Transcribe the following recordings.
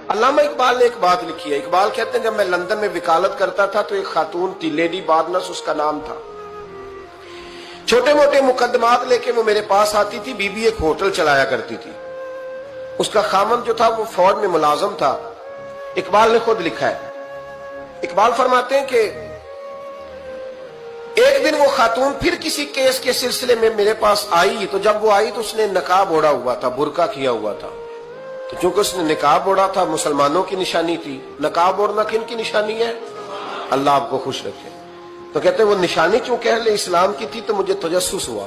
علامہ اقبال نے ایک بات لکھی ہے. اقبال کہتے ہیں جب میں لندن میں وکالت کرتا تھا تو ایک خاتون تھی, لیڈی بارنس اس کا نام تھا. چھوٹے موٹے مقدمات لے کے وہ میرے پاس آتی تھی. بی بی ایک ہوٹل چلایا کرتی تھی. اس کا خامند جو تھا وہ فوج میں ملازم تھا. اقبال نے خود لکھا ہے, اقبال فرماتے ہیں کہ ایک دن وہ خاتون پھر کسی کیس کے سلسلے میں میرے پاس آئی. تو جب وہ آئی تو اس نے نقاب اوڑھا ہوا تھا, برقع کیا ہوا تھا. تو چونکہ اس نے نقاب اوڑھا تھا, مسلمانوں کی نشانی تھی. نقاب اوڑھنا کن کی نشانی ہے؟ اللہ آپ کو خوش رکھے. تو کہتے ہیں وہ نشانی چونکہ اہل اسلام کی تھی تو مجھے تجسس ہوا.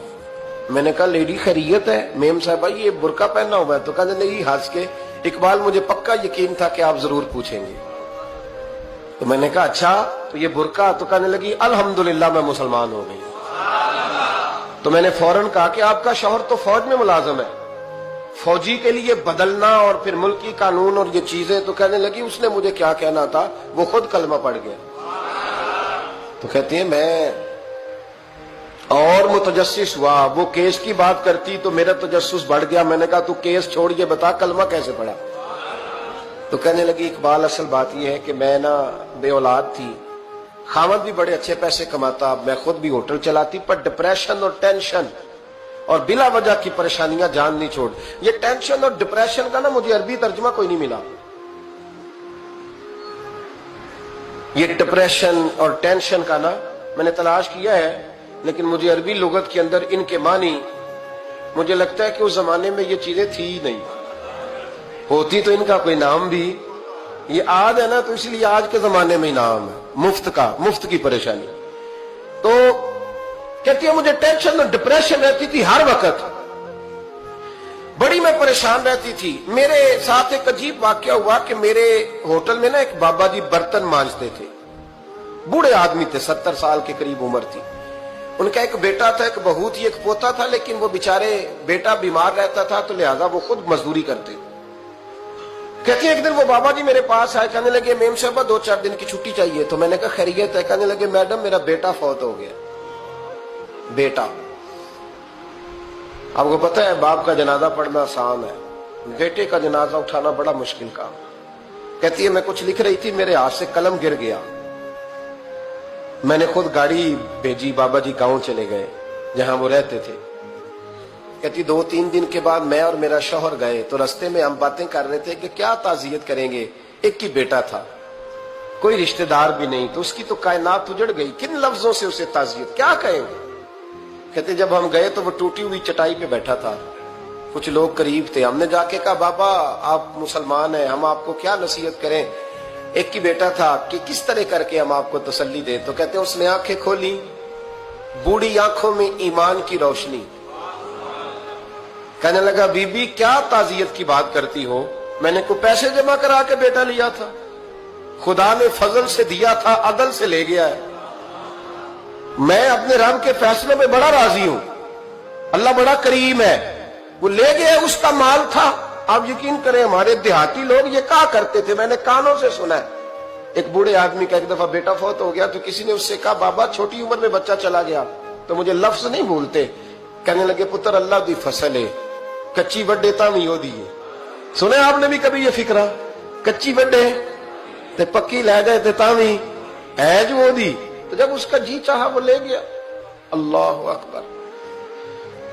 میں نے کہا لیڈی خیریت ہے؟ میم صاحبہ یہ برقع پہنا ہوا ہے. تو کہنے لگی ہنس کے, اقبال مجھے پکا یقین تھا کہ آپ ضرور پوچھیں گے. تو میں نے کہا اچھا تو یہ برقع؟ تو کہنے لگی الحمدللہ میں مسلمان ہو گئی. تو میں نے فوراً کہا کہ آپ کا شوہر تو فوج میں ملازم ہے, فوجی کے لیے بدلنا اور پھر ملکی قانون اور یہ چیزیں. تو کہنے لگی اس نے مجھے کیا کہنا تھا, وہ خود کلمہ پڑھ گیا. تو کہتی ہیں میں اور متجسس ہوا. وہ کیس کی بات کرتی تو میرا تجسس بڑھ گیا. میں نے کہا تو کیس چھوڑ یہ بتا کلمہ کیسے پڑھا؟ تو کہنے لگی اقبال اصل بات یہ ہے کہ میں نا بے اولاد تھی, خامد بھی بڑے اچھے پیسے کماتا, میں خود بھی ہوٹل چلاتی, پر ڈپریشن اور ٹینشن اور بلا وجہ کی پریشانیاں جان نہیں چھوڑ. یہ ٹینشن اور ڈپریشن کا نا مجھے عربی ترجمہ کوئی نہیں ملا. یہ ڈپریشن اور ٹینشن کا نا میں نے تلاش کیا ہے, لیکن مجھے عربی لغت کے اندر ان کے معنی مجھے لگتا ہے کہ اس زمانے میں یہ چیزیں تھی ہی نہیں. ہوتی تو ان کا کوئی نام بھی, یہ آج ہے نا تو اس لیے آج کے زمانے میں ہی نام ہے مفت کا, مفت کی پریشانی. تو کہتی ہے مجھے ٹینشن اور ڈپریشن رہتی تھی ہر وقت, بڑی میں پریشان رہتی تھی. میرے ساتھ ایک عجیب واقعہ ہوا کہ میرے ہوٹل میں نا ایک بابا جی برتن مانجتے تھے. بوڑھے آدمی تھے, 70 سال کے قریب عمر تھی. ان کا ایک بیٹا تھا, ایک بہو تھی, ایک پوتا تھا, لیکن وہ بیچارے بیٹا بیمار رہتا تھا تو لہذا وہ خود مزدوری کرتے. کہتے ہیں ایک دن وہ بابا جی میرے پاس آئے, کہنے لگے میم صاحبہ 2-4 دن کی چھٹی چاہیے. تو میں نے کہا خیریت ہے؟ کہنے لگے میڈم میرا بیٹا فوت ہو گیا. بیٹا, آپ کو پتہ ہے باپ کا جنازہ پڑھنا آسان ہے, بیٹے کا جنازہ اٹھانا بڑا مشکل کام. کہتی ہے میں کچھ لکھ رہی تھی, میرے ہاتھ سے قلم گر گیا. میں نے خود گاڑی بھیجی, بابا جی گاؤں چلے گئے جہاں وہ رہتے تھے. کہتی 2-3 دن کے بعد میں اور میرا شوہر گئے تو رستے میں ہم باتیں کر رہے تھے کہ کیا تعزیت کریں گے. ایک ہی بیٹا تھا, کوئی رشتہ دار بھی نہیں, تو اس کی تو کائنات اجڑ گئی, کن لفظوں سے اسے تعزیت کیا کہیں گے. کہتے جب ہم گئے تو وہ ٹوٹی ہوئی چٹائی پہ بیٹھا تھا, کچھ لوگ قریب تھے. ہم نے جا کے کہا بابا آپ مسلمان ہیں, ہم آپ کو کیا نصیحت کریں, ایک ہی بیٹا تھا, کہ کس طرح کر کے ہم آپ کو تسلی دیں. تو کہتے اس نے آنکھیں کھولی, بوڑھی آنکھوں میں ایمان کی روشنی. کہنے لگا بی بی کیا تعزیت کی بات کرتی ہو, میں نے کوئی پیسے جمع کرا کے بیٹا لیا تھا, خدا نے فضل سے دیا تھا, عدل سے لے گیا ہے. میں اپنے رب کے فیصلوں میں بڑا راضی ہوں, اللہ بڑا کریم ہے, وہ لے گیا, اس کا مال تھا. آپ یقین کریں ہمارے دیہاتی لوگ یہ کہا کرتے تھے, میں نے کانوں سے سنا ہے. ایک بوڑھے آدمی کا ایک دفعہ بیٹا فوت ہو گیا تو کسی نے اس سے کہا بابا چھوٹی عمر میں بچہ چلا گیا تو مجھے لفظ نہیں بھولتے. کہنے لگے پتر اللہ دی فصل ہے, کچی وڈے تاوی ہو دی. سنے آپ نے بھی کبھی یہ فکرہ, کچی وڈے تے پکی لے گئے تے تاوی ہے جو ہو دی. تو جب اس کا جی چاہا وہ لے گیا. اللہ اکبر.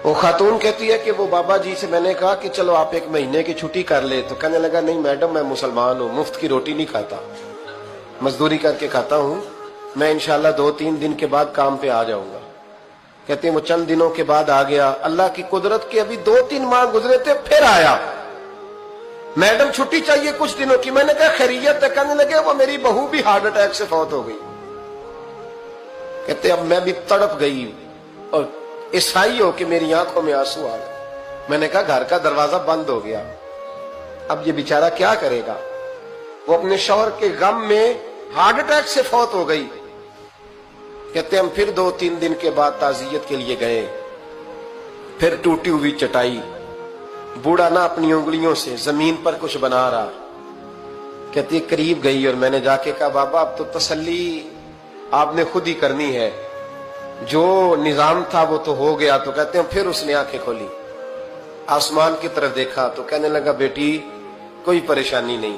وہ خاتون کہتی ہے کہ وہ بابا جی سے میں نے کہا کہ چلو آپ 1 مہینے کی چھٹی کر لے. تو کہنے لگا نہیں میڈم میں مسلمان ہوں, مفت کی روٹی نہیں کھاتا, مزدوری کر کے کھاتا ہوں, میں انشاءاللہ 2-3 دن کے بعد کام پہ آ جاؤں گا. کہتے ہیں وہ چند دنوں کے بعد آ گیا. اللہ کی قدرت کے ابھی 2-3 ماہ گزرے تھے, پھر آیا. میڈم چھٹی چاہیے کچھ دنوں کی. میں نے کہا خیریت ہے؟ کہنے لگے وہ میری بہو بھی ہارٹ اٹیک سے فوت ہو گئی. کہتے اب میں بھی تڑپ گئی اور عیسائی ہو کہ میری آنکھوں میں آنسو آ گئے. میں نے کہا گھر کا دروازہ بند ہو گیا, اب یہ بیچارہ کیا کرے گا. وہ اپنے شوہر کے غم میں ہارٹ اٹیک سے فوت ہو گئی. کہتے ہم پھر 2-3 دن کے بعد تعزیت کے لیے گئے. پھر ٹوٹی ہوئی چٹائی, بوڑھا نہ اپنی انگلیوں سے زمین پر کچھ بنا رہا. کہتی قریب گئی اور میں نے جا کے کہا بابا اب تو تسلی آپ نے خود ہی کرنی ہے, جو نظام تھا وہ تو ہو گیا. تو کہتے ہیں پھر اس نے آنکھیں کھولی, آسمان کی طرف دیکھا تو کہنے لگا بیٹی کوئی پریشانی نہیں,